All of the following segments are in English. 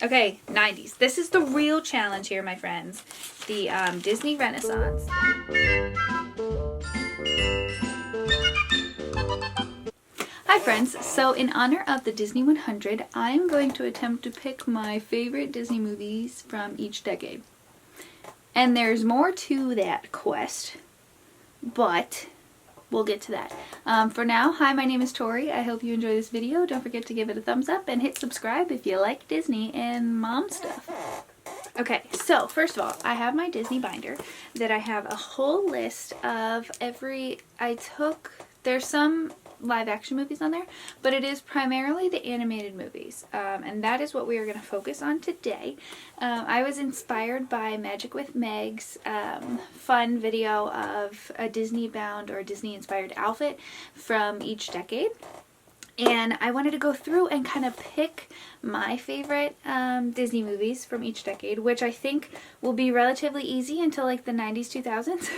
Okay, 90s. This is the real challenge here, my friends. The Disney Renaissance. Hi friends, so in honor of the Disney 100, I'm going to attempt to pick my favorite Disney movies from each decade. And there's more to that quest, but we'll get to that. For now, hi, my name is Tori. I hope you enjoy this video. Don't forget to give it a thumbs up and hit subscribe if you like Disney and mom stuff. Okay, so first of all, I have my Disney binder that I have a whole list of there's some live action movies on there, but it is primarily the animated movies, and that is what we are going to focus on today. I was inspired by Magic with Meg's fun video of a Disney bound or Disney inspired outfit from each decade. And I wanted to go through and kind of pick my favorite Disney movies from each decade, which I think will be relatively easy until like the 90s, 2000s.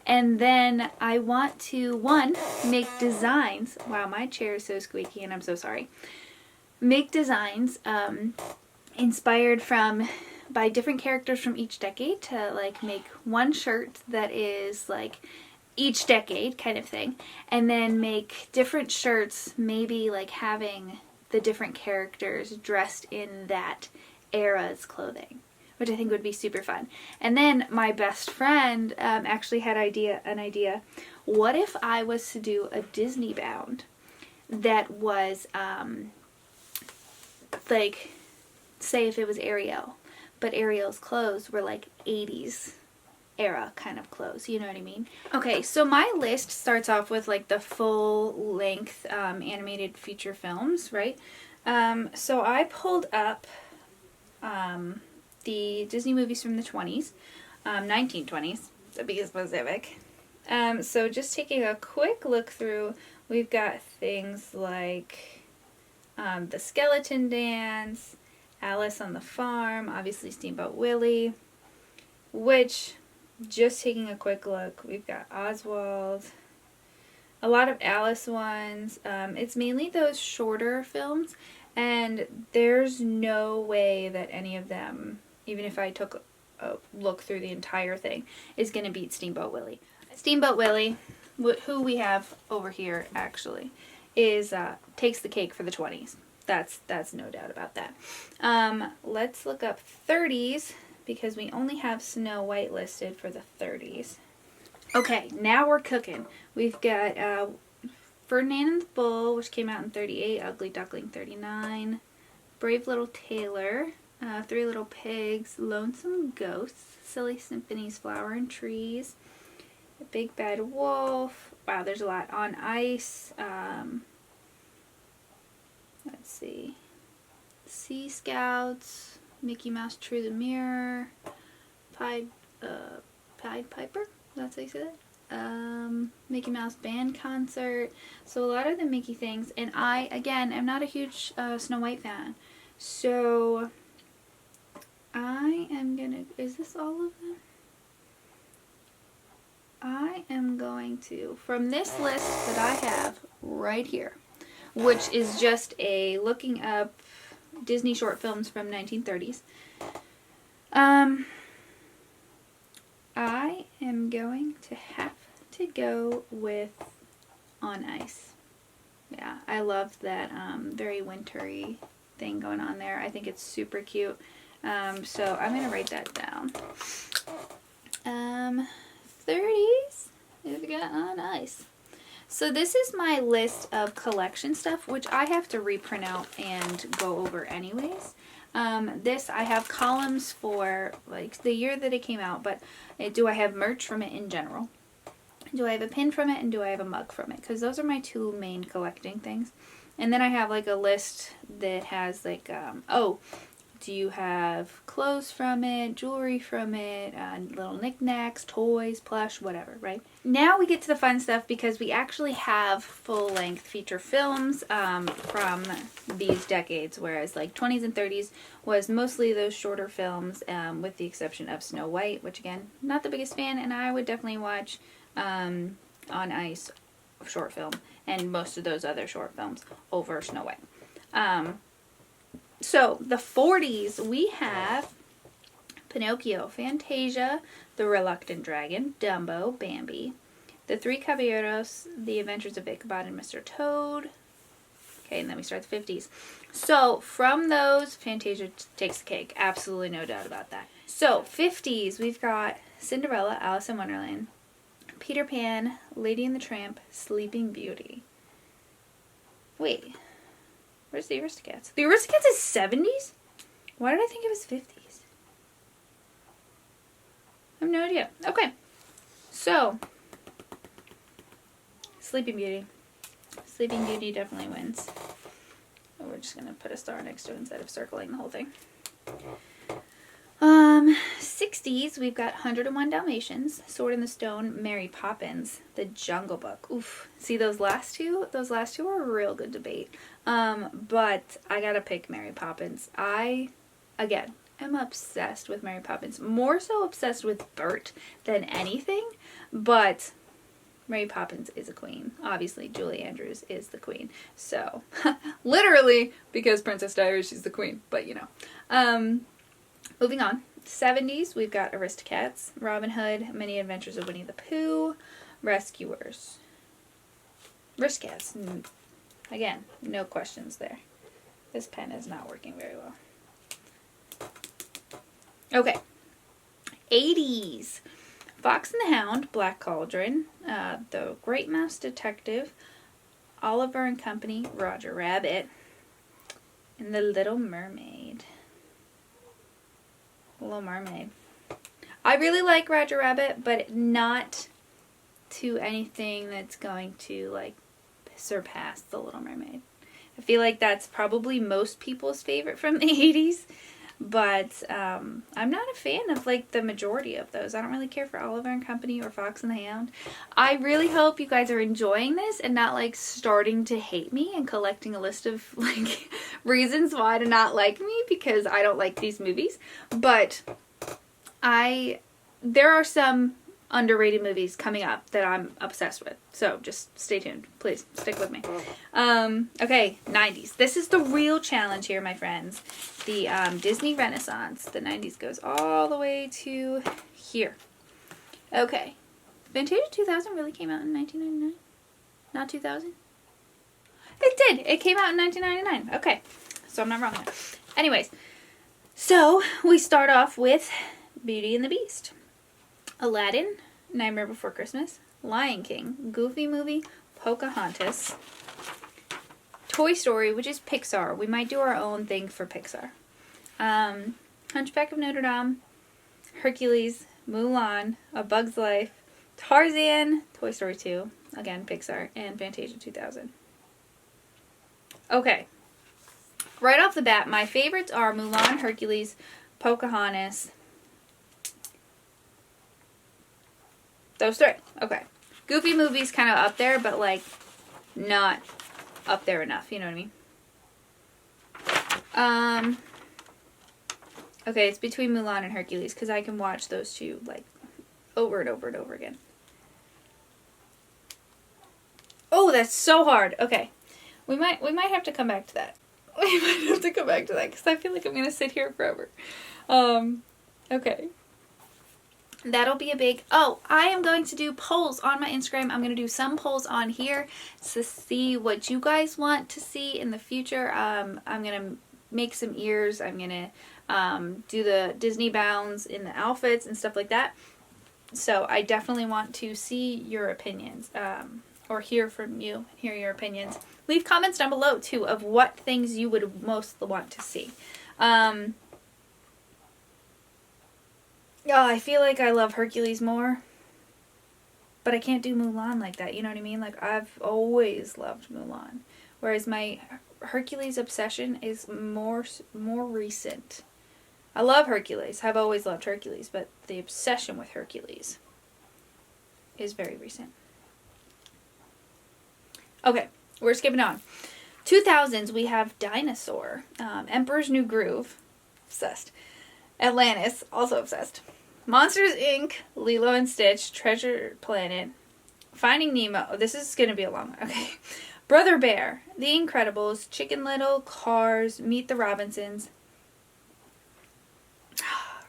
And then I want to, one, make designs. Wow, my chair is so squeaky and I'm so sorry. Make designs inspired by different characters from each decade to like make one shirt that is like each decade kind of thing, and then make different shirts, maybe like having the different characters dressed in that era's clothing, which I think would be super fun. And then my best friend actually had an idea. What if I was to do a Disney bound that was like, say if it was Ariel, but Ariel's clothes were like 80s era kind of clothes, you know what I mean? Okay, so my list starts off with like the full length animated feature films, right? So I pulled up the Disney movies from the 20s, 1920s to be specific. So just taking a quick look through, we've got things like The Skeleton Dance, Alice on the Farm, obviously Steamboat Willie, which, just taking a quick look, we've got Oswald, a lot of Alice ones. It's mainly those shorter films, and there's no way that any of them, even if I took a look through the entire thing, is going to beat Steamboat Willie. Steamboat Willie, who we have over here actually, is takes the cake for the 20s. That's no doubt about that. Let's look up 30s, because we only have Snow White listed for the 30s. Okay, now we're cooking. We've got Ferdinand and the Bull, which came out in 38, Ugly Duckling 39, Brave Little Tailor, Three Little Pigs, Lonesome Ghosts, Silly Symphonies, Flower and Trees, The Big Bad Wolf. Wow, there's a lot. On Ice. Let's see. Sea Scouts, Mickey Mouse True the Mirror, Pied Piper, that's how you say that? Mickey Mouse Band Concert. So a lot of the Mickey things, and I, again, am not a huge Snow White fan. So I am gonna, is this all of them? I am going to, from this list that I have right here, which is just a looking up Disney short films from 1930s. I am going to have to go with On Ice. Yeah, I love that very wintry thing going on there. I think it's super cute. So I'm going to write that down. 30s, we've got On Ice. So this is my list of collection stuff, which I have to reprint out and go over anyways. This, I have columns for like the year that it came out, but do I have merch from it in general? Do I have a pin from it, and do I have a mug from it? Because those are my two main collecting things. And then I have like a list that has like, do you have clothes from it, jewelry from it, little knickknacks, toys, plush, whatever, right? Now we get to the fun stuff, because we actually have full-length feature films from these decades, whereas like 20s and 30s was mostly those shorter films, with the exception of Snow White, which again, not the biggest fan, and I would definitely watch On Ice short film and most of those other short films over Snow White. So the 40s, we have Pinocchio, Fantasia, The Reluctant Dragon, Dumbo, Bambi, The Three Caballeros, The Adventures of Ichabod and Mr. Toad. Okay, and then we start the 50s. So from those, Fantasia takes the cake. Absolutely no doubt about that. So 50s, we've got Cinderella, Alice in Wonderland, Peter Pan, Lady and the Tramp, Sleeping Beauty. Wait, where's the Aristocats? The Aristocats is 70s? Why did I think it was 50s? I have no idea. Okay, so Sleeping Beauty. Sleeping Beauty definitely wins. Oh, we're just going to put a star next to it instead of circling the whole thing. 60s, we've got 101 Dalmatians, Sword in the Stone, Mary Poppins, The Jungle Book. Oof. See those last two? Those last two are a real good debate. But I gotta pick Mary Poppins. I, again, am obsessed with Mary Poppins. More so obsessed with Bert than anything. But Mary Poppins is a queen. Obviously, Julie Andrews is the queen. So, literally, because Princess Diaries, she's the queen. But, you know. Moving on. 70s, we've got Aristocats, Robin Hood, Many Adventures of Winnie the Pooh, Rescuers. Aristocats. Again, no questions there. This pen is not working very well. Okay. 80s. Fox and the Hound, Black Cauldron, The Great Mouse Detective, Oliver and Company, Roger Rabbit, and The Little Mermaid. Little Mermaid. I really like Roger Rabbit, but not to anything that's going to, like, surpass The Little Mermaid. I feel like that's probably most people's favorite from the 80s, but I'm not a fan of, like, the majority of those. I don't really care for Oliver and Company or Fox and the Hound. I really hope you guys are enjoying this and not, like, starting to hate me and collecting a list of, like, reasons why to not like me, because I don't like these movies. But there are some underrated movies coming up that I'm obsessed with. So just stay tuned. Please stick with me. Okay, 90s. This is the real challenge here, my friends. The Disney Renaissance. The 90s goes all the way to here. Okay. Fantasia 2000 really came out in 1999? Not 2000? It did. It came out in 1999. Okay. So I'm not wrong there. Anyways. So we start off with Beauty and the Beast, Aladdin, Nightmare Before Christmas, Lion King, Goofy Movie, Pocahontas, Toy Story, which is Pixar. We might do our own thing for Pixar. Hunchback of Notre Dame, Hercules, Mulan, A Bug's Life, Tarzan, Toy Story 2, again Pixar, and Fantasia 2000. Okay. Right off the bat, my favorites are Mulan, Hercules, Pocahontas. Those three. Okay. Goofy Movie's kind of up there, but, like, not up there enough. You know what I mean? Okay, it's between Mulan and Hercules, because I can watch those two, like, over and over and over again. Oh, that's so hard. Okay. We might have to come back to that. We might have to come back to that, because I feel like I'm going to sit here forever. Okay. That'll be a big... Oh, I am going to do polls on my Instagram. I'm going to do some polls on here to see what you guys want to see in the future. I'm going to make some ears. I'm going to do the Disney bounds in the outfits and stuff like that. So I definitely want to see your opinions, or hear from you, hear your opinions. Leave comments down below, too, of what things you would most want to see. I feel like I love Hercules more, but I can't do Mulan like that, you know what I mean? Like, I've always loved Mulan, whereas my Hercules obsession is more recent. I love Hercules. I've always loved Hercules, but the obsession with Hercules is very recent. Okay, we're skipping on. 2000s, we have Dinosaur, Emperor's New Groove, obsessed. Atlantis, also obsessed. Monsters, Inc., Lilo and Stitch, Treasure Planet, Finding Nemo. Oh, this is going to be a long one. Okay. Brother Bear, The Incredibles, Chicken Little, Cars, Meet the Robinsons,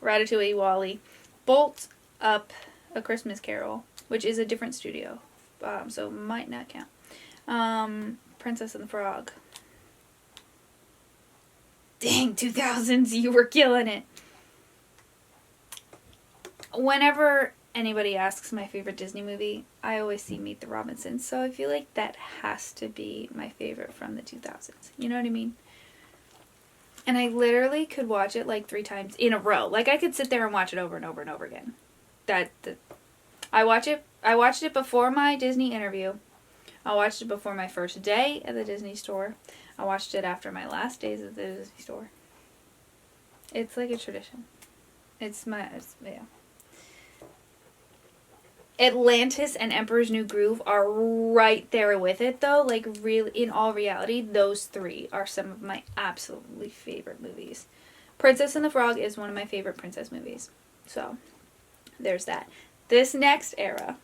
Ratatouille, WALL-E, Bolt, Up, A Christmas Carol, which is a different studio, so might not count. Princess and the Frog. Dang, 2000s, you were killing it. Whenever anybody asks my favorite Disney movie, I always see Meet the Robinsons, so I feel like that has to be my favorite from the 2000s. You know what I mean? And I literally could watch it like 3 times in a row. Like, I could sit there and watch it over and over and over again. I watched it before my Disney interview. I watched it before my first day at the Disney store. I watched it after my last days at the Disney store. It's like a tradition. Yeah. Atlantis and Emperor's New Groove are right there with it, though. Like, really, in all reality, those 3 are some of my absolutely favorite movies. Princess and the Frog is one of my favorite princess movies. So, there's that. This next era,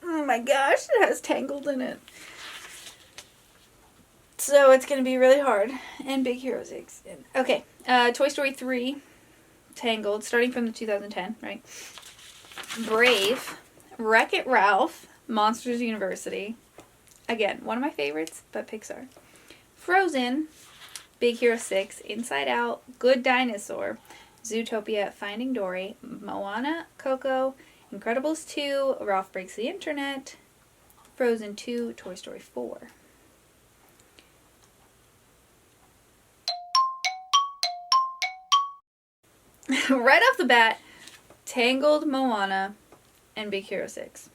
oh my gosh, it has Tangled in it. So, it's going to be really hard. And Big Hero 6. Okay, Toy Story 3, Tangled, starting from the 2010, right? Brave, Wreck-It Ralph, Monsters University. Again, one of my favorites, but Pixar. Frozen, Big Hero 6, Inside Out, Good Dinosaur, Zootopia, Finding Dory, Moana, Coco, Incredibles 2, Ralph Breaks the Internet, Frozen 2, Toy Story 4. Right off the bat, Tangled, Moana, and Big Hero 6.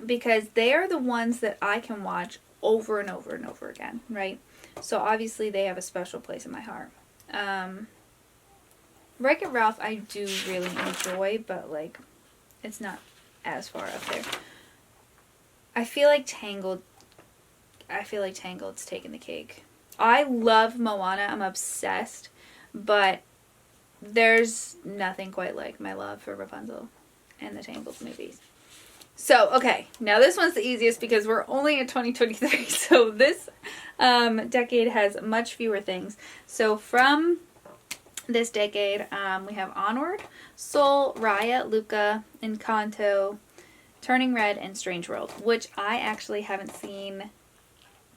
Because they are the ones that I can watch over and over and over again, right? So obviously they have a special place in my heart. Wreck-It Ralph I do really enjoy, but like, it's not as far up there. I feel like Tangled's taking the cake. I love Moana, I'm obsessed, but there's nothing quite like my love for Rapunzel and the Tangled movies. So, okay, now this one's the easiest because we're only in 2023, so this decade has much fewer things. So from this decade, we have Onward, Soul, Raya, Luca, Encanto, Turning Red, and Strange World, which I actually haven't seen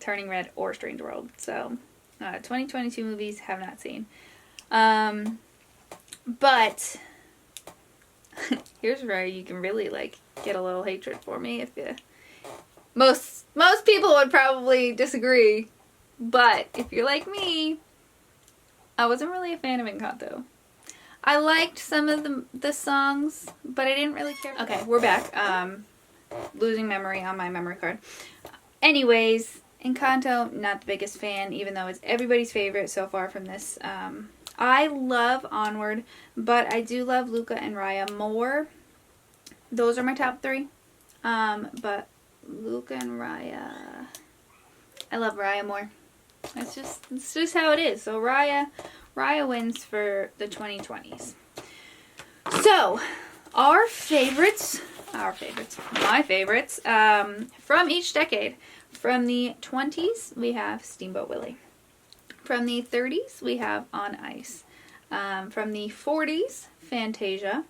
Turning Red or Strange World. So, 2022 movies have not seen. But here's where you can really like get a little hatred for me if you most people would probably disagree, but if you're like me, I wasn't really a fan of Encanto. I liked some of the songs, but I didn't really care. Okay, we're back. Losing memory on my memory card. Anyways, Encanto, not the biggest fan, even though it's everybody's favorite so far from this. I love Onward, but I do love Luca and Raya more. Those are my top 3. But Luca and Raya, I love Raya more. It's just how it is. So Raya wins for the 2020s. So, my favorites, from each decade. From the 20s, we have Steamboat Willie. From the 30s, we have On Ice. From the 40s, Fantasia.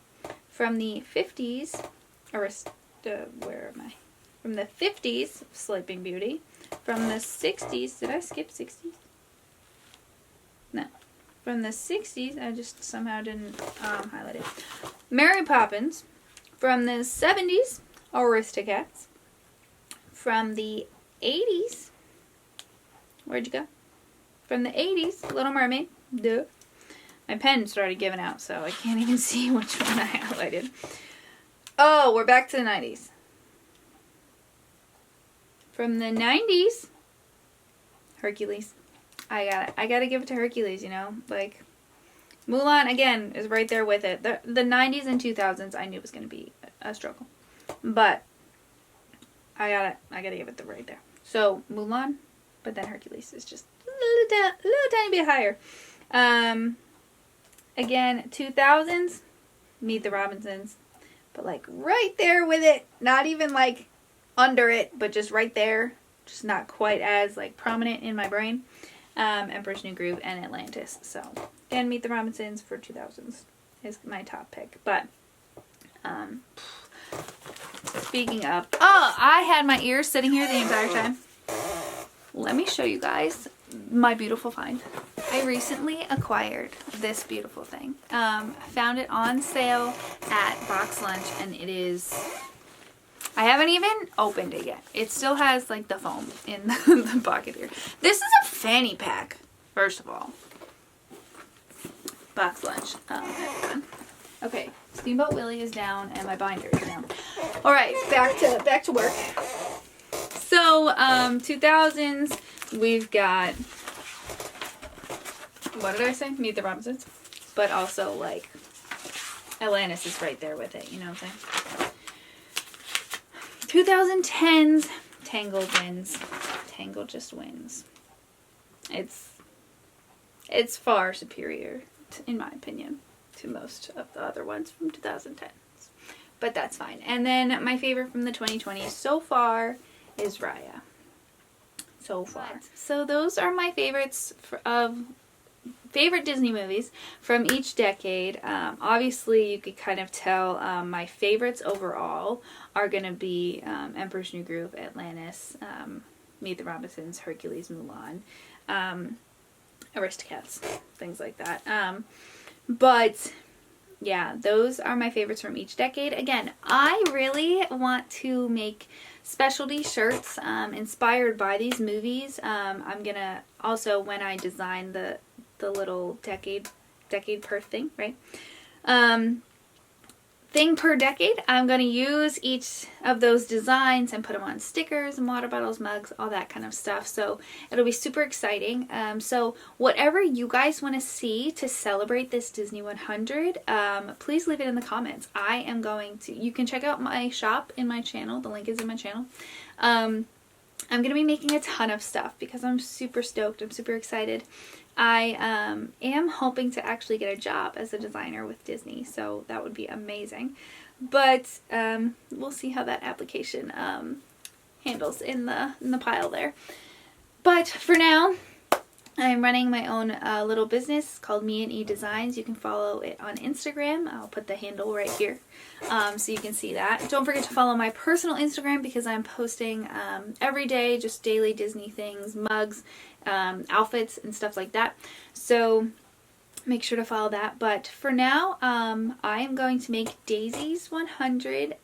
From the 50s, From the 50s, Sleeping Beauty. From the 60s, did I skip 60s? No. From the 60s, I just somehow didn't highlight it. Mary Poppins. From the 70s, Aristocats. From the 80s, where'd you go? From the 80s, Little Mermaid. Duh. My pen started giving out, so I can't even see which one I highlighted. Oh, we're back to the 90s. From the 90s, Hercules. I gotta give it to Hercules, you know? Like, Mulan, again, is right there with it. The 90s and 2000s, I knew was gonna be a struggle. But, I gotta give it the right there. So, Mulan, but then Hercules is just a little tiny bit higher. Again, 2000s, Meet the Robinsons, but like right there with it. Not even like under it, but just right there, just not quite as like prominent in my brain. Emperor's New Groove and Atlantis. So again, Meet the Robinsons for 2000s is my top pick. But speaking of, I had my ears sitting here the entire time. Let me show you guys my beautiful find. I recently acquired this beautiful thing. I found it on sale at Box Lunch, and it is, I haven't even opened it yet. It still has like the foam in the pocket here. This is a fanny pack, first of all. Box Lunch, everyone. Okay, Steamboat Willie is down and my binder is down. All right, back to work. So, 2000s, we've got, what did I say? Meet the Robinsons. But also, like, Atlantis is right there with it, you know what I'm saying? 2010s, Tangled wins. Tangled just wins. It's far superior, in my opinion, to most of the other ones from 2010s. But that's fine. And then my favorite from the 2020s so far is Raya. So far. So those are my favorites of favorite Disney movies from each decade. Obviously, you could kind of tell my favorites overall are going to be Emperor's New Groove, Atlantis, Meet the Robinsons, Hercules, Mulan, Aristocats, things like that. But yeah, those are my favorites from each decade. Again, I really want to make specialty shirts inspired by these movies. I'm gonna also, when I design the little decade per thing, right? Thing per decade, I'm going to use each of those designs and put them on stickers and water bottles, mugs, all that kind of stuff. So it'll be super exciting. So whatever you guys want to see to celebrate this Disney 100, please leave it in the comments. I am going to, you can check out my shop in my channel. The link is in my channel. I'm going to be making a ton of stuff because I'm super stoked. I'm super excited. I am hoping to actually get a job as a designer with Disney, so that would be amazing. But we'll see how that application handles in the pile there. But for now, I'm running my own little business called Me and E Designs. You can follow it on Instagram. I'll put the handle right here so you can see that. Don't forget to follow my personal Instagram because I'm posting every day, just daily Disney things, mugs, outfits, and stuff like that. So make sure to follow that. But for now, I am going to make Daisy's 100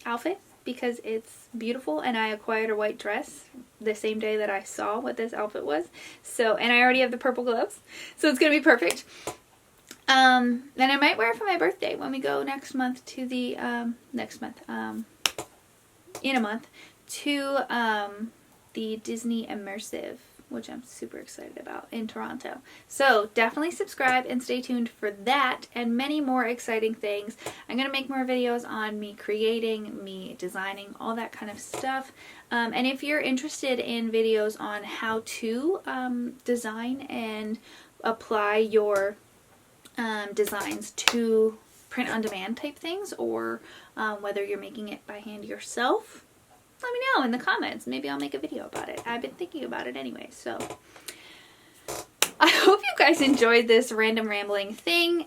outfit because it's beautiful, and I acquired a white dress the same day that I saw what this outfit was. So, and I already have the purple gloves, so it's gonna be perfect. And I might wear it for my birthday when we go next month to the in a month to the Disney Immersive, which I'm super excited about, in Toronto. So definitely subscribe and stay tuned for that and many more exciting things. I'm going to make more videos on me creating, me designing, all that kind of stuff. And if you're interested in videos on how to design and apply your designs to print-on-demand type things, or whether you're making it by hand yourself, let me know in the comments. Maybe I'll make a video about it. I've been thinking about it anyway, so I hope you guys enjoyed this random rambling thing.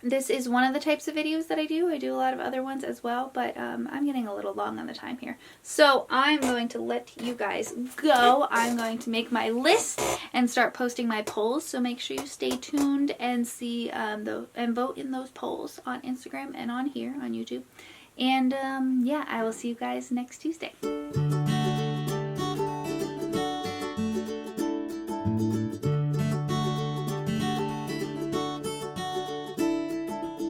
This is one of the types of videos that I do. I do a lot of other ones as well, but I'm getting a little long on the time here. So I'm going to let you guys go. I'm going to make my list and start posting my polls, so make sure you stay tuned and see and vote in those polls on Instagram and on here on YouTube. And yeah, I will see you guys next Tuesday.